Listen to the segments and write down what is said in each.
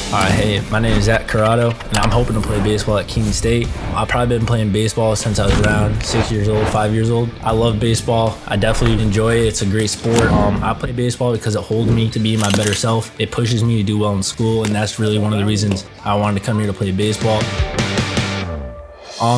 Hey, my name is Zach Corrado, and I'm hoping to play baseball at Keene State. I've probably been playing baseball since I was around 6 years old, 5 years old. I love baseball. I definitely enjoy it. It's a great sport. I play baseball because it holds me to be my better self. It pushes me to do well in school, and that's really one of the reasons I wanted to come here to play baseball.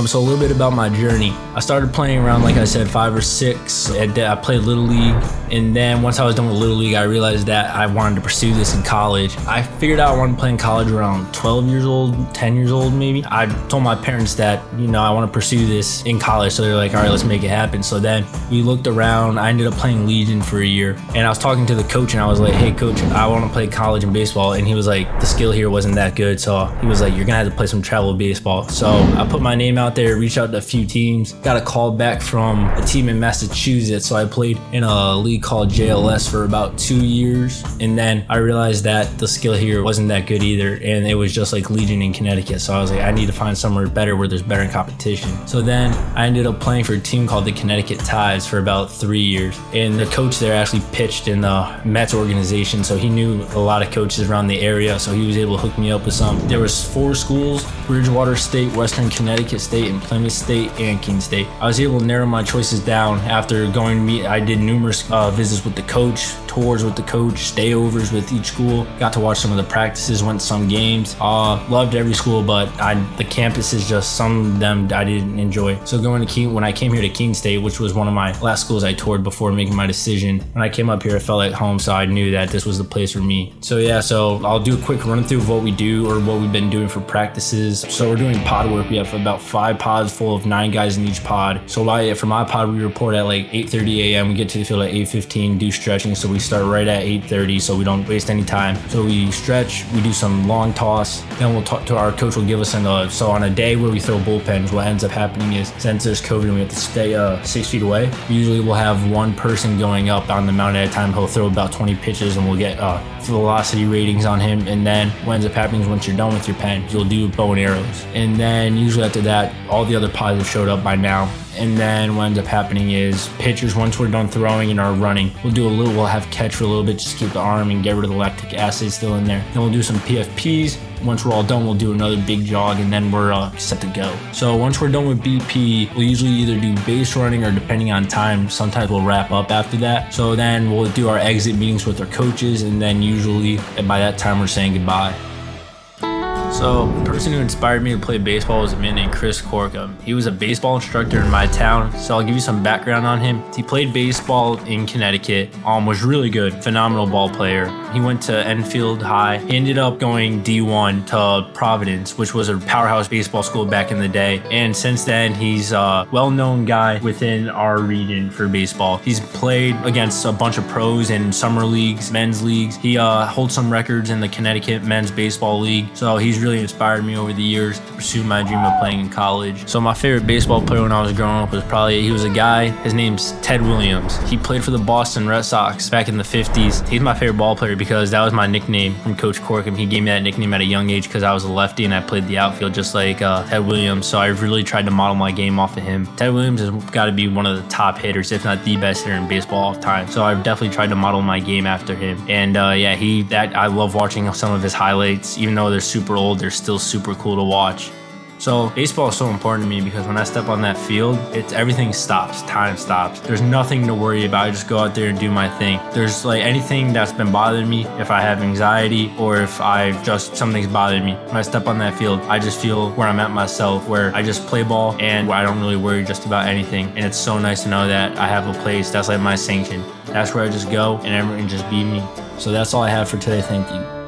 So a little bit about my journey. I started playing around, like I said, 5 or 6. I played Little League, and then once I was done with Little League, I realized that I wanted to pursue this in college. I figured out I wanted to play in college around 12 years old, 10 years old maybe. I told my parents that, I want to pursue this in college, so they're like, all right, let's make it happen. So then we looked around. I ended up playing Legion for a year, and I was talking to the coach, and I was like, hey coach, I want to play college in baseball, and he was like, the skill here wasn't that good, so he was like, you're gonna have to play some travel baseball. So I put my name out there, reached out to a few teams, got a call back from a team in Massachusetts. So I played in a league called JLS for about 2 years, and then I realized that the skill here wasn't that good either, and it was just like Legion in Connecticut. So I was like, I need to find somewhere better where there's better competition. So then I ended up playing for a team called the Connecticut Tides for about 3 years, and the coach there actually pitched in the Mets organization, so he knew a lot of coaches around the area, so he was able to hook me up with some. There was 4 schools: Bridgewater State, Western Connecticut State, and Plymouth State and Keene State. I was able to narrow my choices down after going to meet. I did numerous visits with the coach, tours with the coach, stayovers with each school. Got to watch some of the practices, went to some games. Loved every school, but the campuses, just some of them I didn't enjoy. So going to Keene, when I came here to Keene State, which was one of my last schools I toured before making my decision, when I came up here, I felt like home, so I knew that this was the place for me. So I'll do a quick run through of what we do or what we've been doing for practices. So we're doing pod work. We have about 5 pods full of 9 guys in each pod. So for my pod, we report at like 8:30 a.m. We get to the field at 8:15, do stretching. So we start right at 8:30 so we don't waste any time. So we stretch, we do some long toss, then we'll talk to our coach, will give us so on a day where we throw bullpens, what ends up happening is, since there's COVID and we have to stay 6 feet away, usually we'll have one person going up on the mound at a time. He'll throw about 20 pitches and we'll get velocity ratings on him. And then what ends up happening is, once you're done with your pen, you'll do bow and arrows. And then usually after that, all the other pods have showed up by now. And then what ends up happening is, pitchers, once we're done throwing and are running, we'll have catch for a little bit, just keep the arm and get rid of the lactic acid still in there. Then we'll do some PFPs. Once we're all done, we'll do another big jog, and then we're set to go. So once we're done with BP, we'll usually either do base running, or depending on time, sometimes we'll wrap up after that. So then we'll do our exit meetings with our coaches, and then usually by that time we're saying goodbye. So the person who inspired me to play baseball was a man named Chris Corkum. He was a baseball instructor in my town, so I'll give you some background on him. He played baseball in Connecticut, was really good, phenomenal ball player. He went to Enfield High. He ended up going D1 to Providence, which was a powerhouse baseball school back in the day. And since then, he's a well-known guy within our region for baseball. He's played against a bunch of pros in summer leagues, men's leagues. He holds some records in the Connecticut Men's Baseball League. So he's really inspired me over the years to pursue my dream of playing in college. So my favorite baseball player when I was growing up was he was a guy, his name's Ted Williams. He played for the Boston Red Sox back in the 50s. He's my favorite ball player because that was my nickname from Coach Corkum. He gave me that nickname at a young age because I was a lefty and I played the outfield just like Ted Williams. So I really tried to model my game off of him. Ted Williams has got to be one of the top hitters, if not the best hitter in baseball all the time. So I've definitely tried to model my game after him. And I love watching some of his highlights. Even though they're super old, they're still super cool to watch. So baseball is so important to me because when I step on that field, everything stops, time stops. There's nothing to worry about. I just go out there and do my thing. There's anything that's been bothering me, if I have anxiety or if something's bothering me, when I step on that field, I just feel where I'm at myself, where I just play ball and where I don't really worry just about anything. And it's so nice to know that I have a place that's like my sanction. That's where I just go and just be me. So that's all I have for today. Thank you.